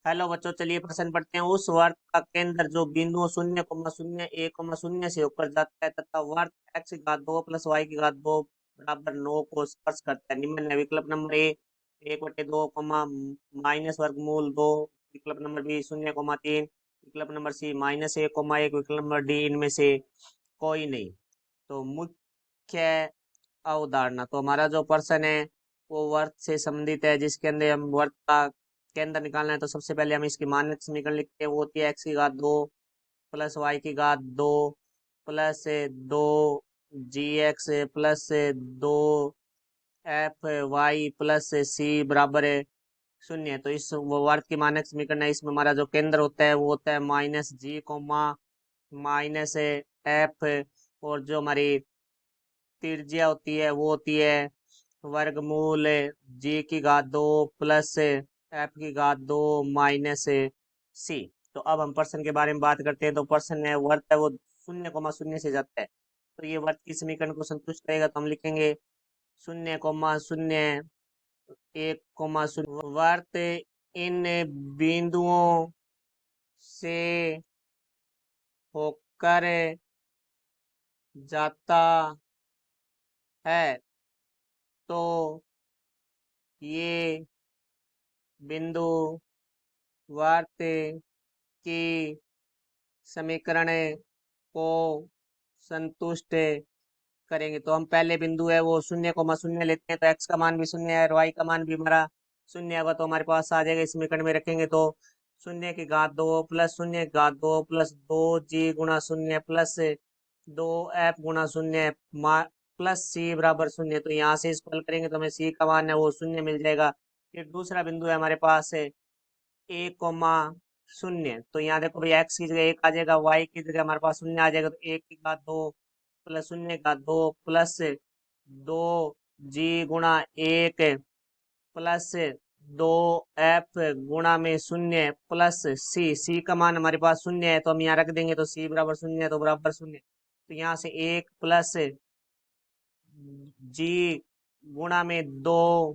Hello बच्चों, चलिए प्रश्न पढ़ते हैं। उस वर्त का केंद्र जो बिंदुओं 0,0, 1,0 से होकर जाता है तथा वर्त x की घात 2 प्लस y की घात 2 बराबर 9 को स्पर्श करता है, निम्न है। विकल्प नंबर ए 1/2, माइनस वर्गमूल 2। विकल्प नंबर बी 0,3। विकल्प नंबर सी -1,1। विकल्प नंबर डी इनमें से कोई नहीं। तो मुख्य अवधारणा, तो हमारा जो प्रश्न है वो वर्त से संबंधित है, जिसके अंदर हम वर्त का केंद्र निकालना है। तो सबसे पहले हम इसकी मानक समीकरण लिखते हैं। वो होती है x की घात 2 प्लस वाई की घात 2 plus 2 g x plus 2 f y plus c बराबर है 0। तो इस वो वर्त की मानक समीकरण है। इसमें हमारा जो केंद्र होता है वो होता है -g, -f, और जो हमारी त्रिज्या होती है वो होती है वर्गमूल जी की घात 2 प्लस एफ की घात 2 माइनस सी। तो अब हम प्रश्न के बारे में बात करते हैं। तो प्रश्न है वर्त है वो 0,0 से जाता है। तो ये वर्त की समीकरण को संतुष्ट करेगा। तो हम लिखेंगे 0,0, 1,0। वर्त इन बिंदुओं से होकर जाता है। तो ये बिंदु वर्त की समीकरण को संतुष्ट करेंगे। तो हम पहले बिंदु है वो 0,0 लेते हैं। तो x का मान भी 0 है और y का मान भी हमारा 0 होगा। तो हमारे पास आ जाएगा। इस समीकरण में रखेंगे तो 0 की घात 2 प्लस 0 की घात 2 प्लस 2g गुणा 0 प्लस 2f गुणा 0 प्लस c बराबर 0। तो यहाँ से इसको हल करेंगे तो हमें c का मान है वो 0 मिल जाएगा। फिर दूसरा बिंदु है हमारे पास है 1,0। तो यहाँ देखो भाई x की जगह 1 आ जाएगा, y की जगह हमारे पास 0 आ जाएगा। तो 1 की घात 2 प्लस 0 का 2 प्लस 2g गुणा 1 प्लस 2f गुणा में 0 प्लस c का मान हमारे पास 0 है। तो हम यहाँ रख देंगे तो c बराबर 0 है, तो बराबर 0। तो यहाँ से 1 प्लस g गुणा में 2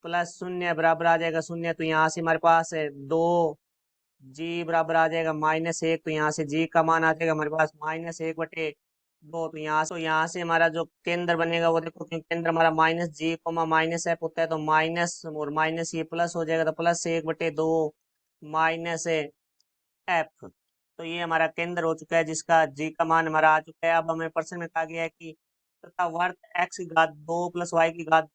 प्लस 0 बराबर आ जाएगा 0। तो यहाँ से हमारे पास है 2g बराबर आ जाएगा -1। तो यहाँ से g का मान आ जाएगा हमारे पास -1/2। तो यहाँ से हमारा जो केंद्र बनेगा वो देखो, क्योंकि केंद्र हमारा -g, -f होता है। तो माइनस और माइनस ये प्लस हो जाएगा। तो +1/2 -f। तो ये हमारा केंद्र हो चुका है, जिसका g का मान हमारा आ चुका है। अब हमें प्रश्न में कहा गया है कि तथा वर्त x की घात 2 प्लस y की घात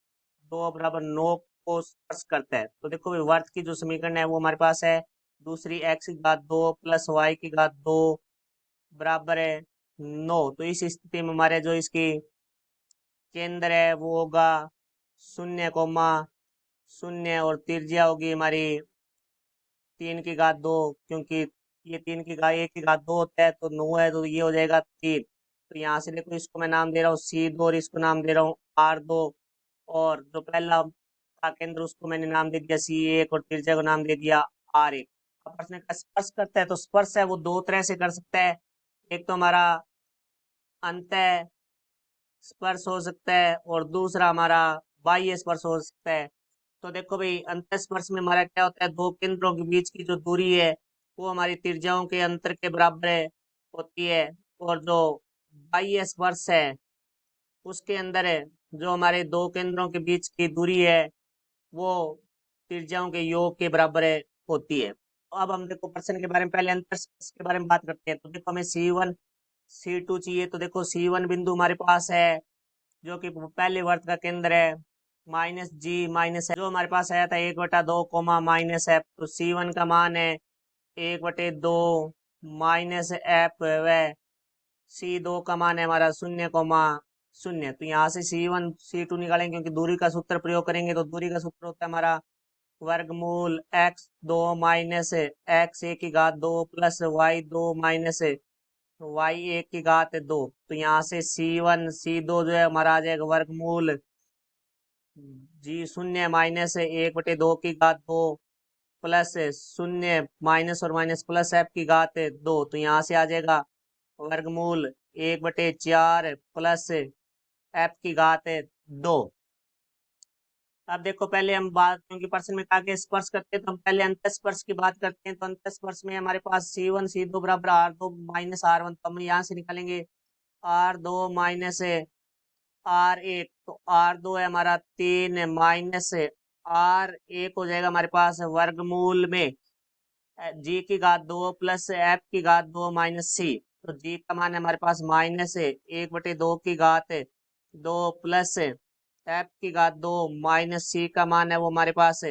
2 बराबर 9 को स्पर्श करता है। तो देखो भाई वर्त की जो समीकरण है वो हमारे पास है। दूसरी x की घात 2 प्लस y की घात 2 बराबर है 9। तो इस स्थिति में हमारे जो इसकी केंद्र है वो होगा 0,0 और त्रिज्या होगी हमारी 3 की घात 2। क्योंकि ये 1 की घात 2 होता है तो 9 है, तो ये हो जाएगा 3। तो यहाँ से देखो इसको मैं नाम दे रहा हूँ C2 और इसको नाम दे रहा हूँ R2। और जो पहला था केंद्र उसको मैंने नाम दे दिया C1 और त्रिज्या को नाम दे दिया R1। अब प्रश्न का स्पर्श करता है। तो स्पर्श है वो दो तरह से कर सकता है। एक तो हमारा अंत स्पर्श हो सकता है और दूसरा हमारा बाह्य स्पर्श हो सकता है। तो देखो भाई अंत स्पर्श में हमारा क्या होता है, दो केंद्रों के बीच की जो दूरी है वो हमारी त्रिज्याओं के अंतर के बराबर होती है। और जो बाह्य स्पर्श है उसके अंदर है जो हमारे दो केंद्रों के बीच की दूरी है वो त्रिज्याओं के योग के बराबर होती है। तो अब हम देखो प्रश्न के बारे में पहले अंतर स्पर्श के बारे में बात करते हैं। तो देखो हमें C1 C2 चाहिए। तो देखो C1 बिंदु हमारे पास है जो कि पहले वर्त का केंद्र है -g, जो हमारे पास आया था 1/2 -f। तो C1 का मान है 1/2 -f व C2 का मान है हमारा 0,0। तो यहाँ से C1 C2 निकालेंगे क्योंकि दूरी का सूत्र प्रयोग करेंगे। तो दूरी का सूत्र होता है हमारा वर्गमूल x2 - x1 की घात 2 प्लस y2 - y1 की घात 2। तो यहाँ से C1 C2 जो है हमारा आ जाएगा वर्गमूल g0 -1/2 की घात 2 प्लस 0 माइनस और माइनस प्लस f की घात 2। तो यहाँ से आ जाएगा वर्गमूल 1/4 प्लस f की घात 2। अब देखो पहले हम बात, क्योंकि प्रश्न में कहा कि स्पर्श करते हैं तो हम पहले अंत स्पर्श की बात करते हैं। तो अंत स्पर्श में हमारे पास C1 C2 बराबर R2 माइनस R1, तो हम यहाँ से निकालेंगे R2 माइनस R1। तो R2 है हमारा 3 माइनस R1 हो जाएगा हमारे पास वर्गमूल में जी की घात 2 प्लस एफ की घात 2 माइनस सी। तो जी का मान है हमारे पास माइनस 1/2 की घात 2 प्लस एफ की घात 2 माइनस सी का मान है वो हमारे पास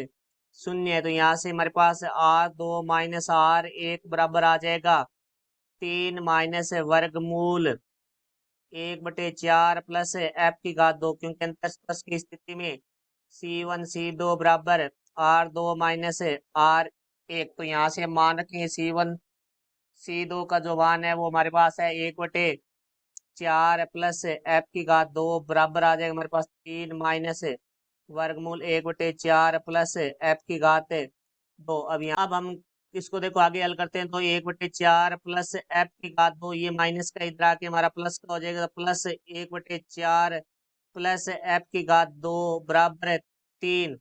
0 है। तो यहाँ से हमारे पास R2 माइनस R1 बराबर आ जाएगा 3 माइनस वर्गमूल 1/4 प्लस एफ की घात 2, क्योंकि अंतस्पर्श की स्थिति में C1 C2 बराबर R2 माइनस R1। तो यहाँ से हम मान रखेंगे C1 C2 का जो मान है वो हमारे पास है 1/4 प्लस एफ की घात 2 बराबर आ जाएगा हमारे पास 3 माइनस वर्गमूल 1/4 प्लस एफ की घात 2। अब हम इसको देखो आगे हल करते हैं। तो 1/4 प्लस एफ की घात 2, ये माइनस का इधर आके हमारा प्लस का हो जाएगा। तो प्लस 1/4 प्लस एफ की घात 2 बराबर है 3।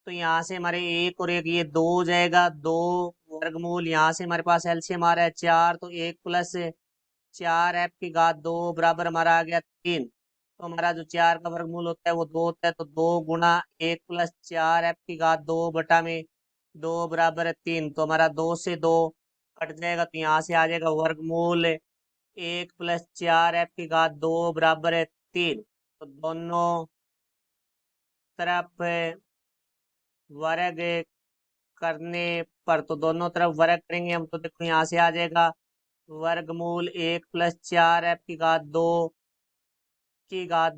तो यहाँ से हमारे एक और एक ये 2 हो जाएगा, 2 वर्गमूल, यहाँ से हमारे पास एलसीएम आ रहा है 4, तो 1 प्लस 4 एफ की घात 2 बराबर हमारा आ गया 3। तो हमारा जो 4 का वर्गमूल होता है वो 2 होता है। तो 2 गुणा 1 प्लस 4 एफ की घात 2 बटा में 2 बराबर है 3। तो हमारा 2 से 2 कट जाएगा। तो यहाँ से आ जाएगा वर्गमूल 1 प्लस 4 एफ की घात 2 बराबर है 3। तो दोनों तरफ वर्ग करने पर, तो दोनों तरफ वर्ग करेंगे हम, तो देखो यहाँ से आ जाएगा वर्गमूल 1 प्लस 4 एफ की घात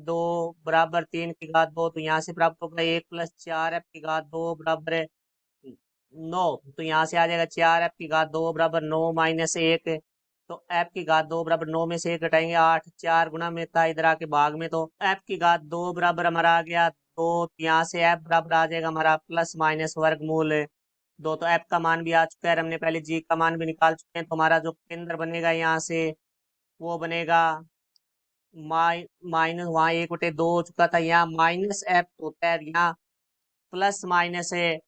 2 बराबर 3 की घात 2। तो यहाँ से प्राप्त होगा 1 प्लस 4 एफ की घात 2 बराबर है 9। तो यहाँ से आ जाएगा 4 एफ की घात 2 बराबर 9 माइनस 1। तो एफ की घात 2 बराबर 9 में से 1 घटाएंगे 8, 4 गुना में था इधर आके भाग में, तो एफ की घात 2 बराबर हमारा आ गया 2। यहाँ से एफ बराबर आ जाएगा हमारा प्लस माइनस वर्गमूल 2। तो एफ का मान भी आ चुका है, हमने पहले जी का मान भी निकाल चुके हैं। तो हमारा जो केंद्र बनेगा यहाँ से वो बनेगा माइनस, वहाँ 1/2 हो चुका था, यहाँ माइनस एफ होता है, यहाँ प्लस माइनस है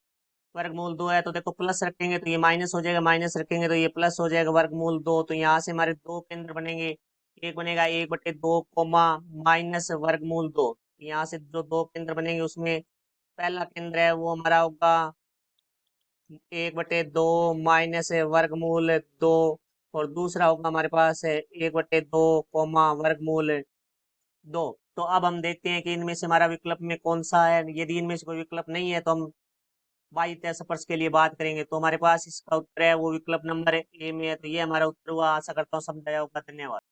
वर्गमूल 2 है। तो देखो प्लस रखेंगे तो ये माइनस हो जाएगा, माइनस रखेंगे तो ये प्लस हो जाएगा वर्गमूल 2। तो यहाँ से हमारे दो केंद्र बनेंगे, एक बनेगा 1/2 कोमा माइनस वर्गमूल 2। यहाँ से जो दो केंद्र बनेंगे उसमें पहला केंद्र है वो हमारा होगा 1/2 माइनस वर्गमूल 2, और दूसरा होगा हमारे पास है 1/2 कोमा वर्गमूल 2। तो अब हम देखते हैं कि इनमें से हमारा विकल्प में कौन सा है। यदि इनमें से कोई विकल्प नहीं है तो हम बाई तय स्पर्श के लिए बात करेंगे। तो हमारे पास इसका उत्तर है वो विकल्प नंबर ए में है। तो ये हमारा उत्तर हुआ। आशा करता हूँ समझाया होगा। धन्यवाद।